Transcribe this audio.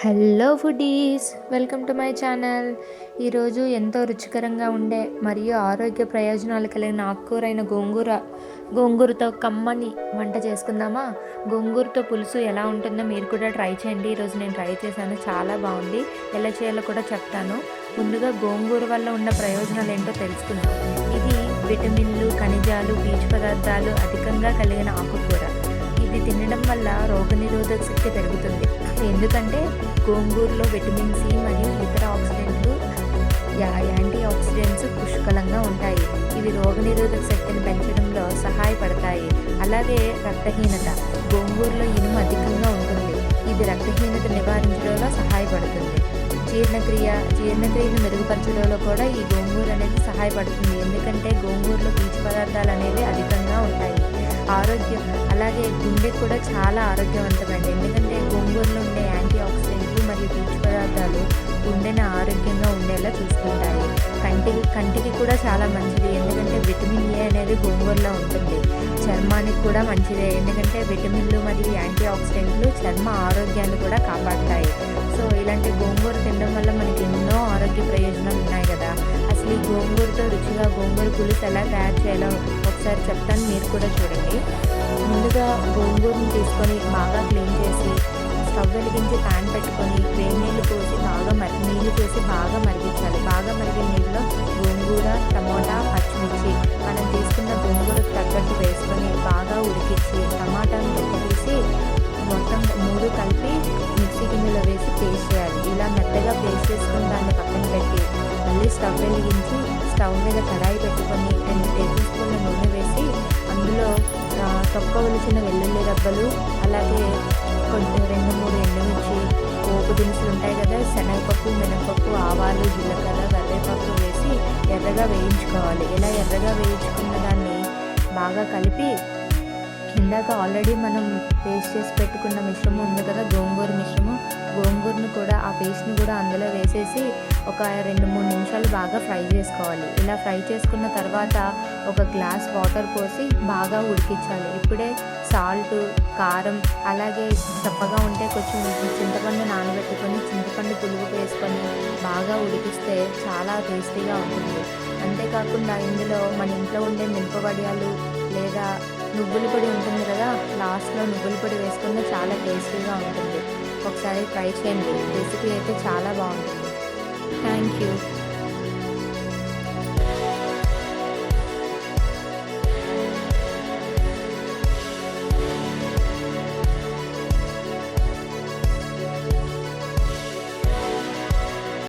Hello foodies, welcome to my channel. ఈరోజు ఎంతో రుచికరంగా ఉండే మరియు ఆరోగ్య ప్రయోజనాలు కలిగిన ఆకుకూరైన గోంగూరతో కమ్మని వంట చేసుకుందామా. గోంగూరతో పులుసు ఎలా ఉంటుందో మీరు కూడా ట్రై చేయండి. ఈరోజు నేను ట్రై చేశాను, చాలా బాగుంది. ఎలా చేయాలో కూడా చెప్తాను. ముందుగా గోంగూర వల్ల ఉన్న ప్రయోజనాలు ఏంటో తెలుసుకుందాం. ఇది విటమిన్లు, ఖనిజాలు, పీచు పదార్థాలు అధికంగా కలిగిన ఆకుకూర. ఇది తినడం వల్ల రోగనిరోధక శక్తి పెరుగుతుంది. ఎందుకంటే గోంగూరలో విటమిన్ సి మరియు ఇతర ఆక్సిడెంట్లు, యాంటీ ఆక్సిడెంట్స్ పుష్కలంగా ఉంటాయి. ఇవి రోగనిరోధక శక్తిని పెంచడంలో సహాయపడతాయి. అలాగే రక్తహీనత, గోంగూరలో ఇనుము అధికంగా ఉంటుంది. ఇది రక్తహీనత నివారించడంలో సహాయపడుతుంది. జీర్ణక్రియను మెరుగుపరచడంలో కూడా ఈ గోంగూర అనేది సహాయపడుతుంది. ఎందుకంటే గోంగూరలో పీచు పదార్థాలు అనేవి అధికంగా ఉంటాయి. ఆరోగ్యం, అలాగే గుండె కూడా చాలా ఆరోగ్యవంతమైనది. ఎందుకంటే గోంగూరలో ఉండే యాంటీ ఆక్సిడెంట్లు మరియు పీచు పదార్థాలు గుండెని ఆరోగ్యంగా ఉండేలా చూసుకుంటాయి. కంటికి కూడా చాలా మంచిది. ఎందుకంటే విటమిన్ ఏ అనేది గోంగూరలో ఉంటుంది. చర్మానికి కూడా మంచిదే. ఎందుకంటే విటమిన్లు మరియు యాంటీ ఆక్సిడెంట్లు చర్మ ఆరోగ్యాన్ని కూడా కాపాడుతాయి. సో ఇలాంటి గోంగూర తినడం వల్ల మనకి ఎన్నో ఆరోగ్య ప్రయోజనాలు ఉన్నాయి కదా. అసలు ఈ గోంగూరతో రుచిగా గోంగూర పులుసు ఎలా తయారు చేయాలో ఒకసారి చెప్తాను, మీరు కూడా చూడండి. ముందుగా గోంగూరను తీసుకొని బాగా క్లీన్ చేసి స్టవ్ వెలిగించి ప్యాన్ పెట్టుకొని వేడి నీళ్ళు పోసి బాగా మరిగించాలి. బాగా మరిగిన నీళ్ళలో గోంగూర, టమోటా, పచ్చిమిర్చి మనం తీసుకున్న గోంగూరకు తగ్గట్టు వేసుకొని బాగా ఉడికించి టమాటాను తీసి మొత్తం 3 కలిపి మిక్సీ గిన్నెలో వేసి పేస్ట్ చేయాలి. ఇలా మెత్తగా పేస్ట్ చేసుకుని దాన్ని పక్కన పెట్టి మళ్ళీ స్టవ్ వెలిగించి స్టవ్ మీద కడాయి పెట్టుకొని 2 టేబుల్ స్పూన్ల నూనె వేసి అందులో తొక్క ఒలిచిన వెల్లుల్లి రబ్బలు, అలాగే 2-3 ఎండుమిర్చి, పోపు దినుసులు ఉంటాయి కదా, శనగపప్పు, మినపప్పు, ఆవాలు, జీలకర్ర, కరివేపాకు వేసి ఎర్రగా వేయించుకోవాలి. ఇలా ఎర్రగా వేయించుకున్న దాన్ని బాగా కలిపి ఇందాక ఆల్రెడీ మనం పేస్ట్ చేసి పెట్టుకున్న మిశ్రమం ఉంది కదా, గోంగూర మిశ్రమం, గోంగూరను కూడా ఆ పేస్ట్ని కూడా అందులో వేసేసి ఒక 2-3 నిమిషాలు బాగా ఫ్రై చేసుకోవాలి. ఇలా ఫ్రై చేసుకున్న తర్వాత ఒక గ్లాస్ వాటర్ పోసి బాగా ఉడికించాలి. ఇప్పుడే సాల్ట్, కారం, అలాగే చప్పగా ఉంటే కొంచెం చింతపండు నానబెట్టుకొని చింతపండు పులుగు వేసుకొని బాగా ఉడికిస్తే చాలా టేస్టీగా ఉంటుంది. అంతేకాకుండా ఇందులో మన ఇంట్లో ఉండే మిరపవడియాలు లేదా నువ్వుల పొడి ఉంటుంది కదా, లాస్ట్లో నువ్వుల పొడి వేసుకుంటే చాలా టేస్టీగా ఉంటుంది. ఒకసారి ట్రై చేయండి. రెసిపీ అయితే చాలా బాగుంటుంది. Thank you.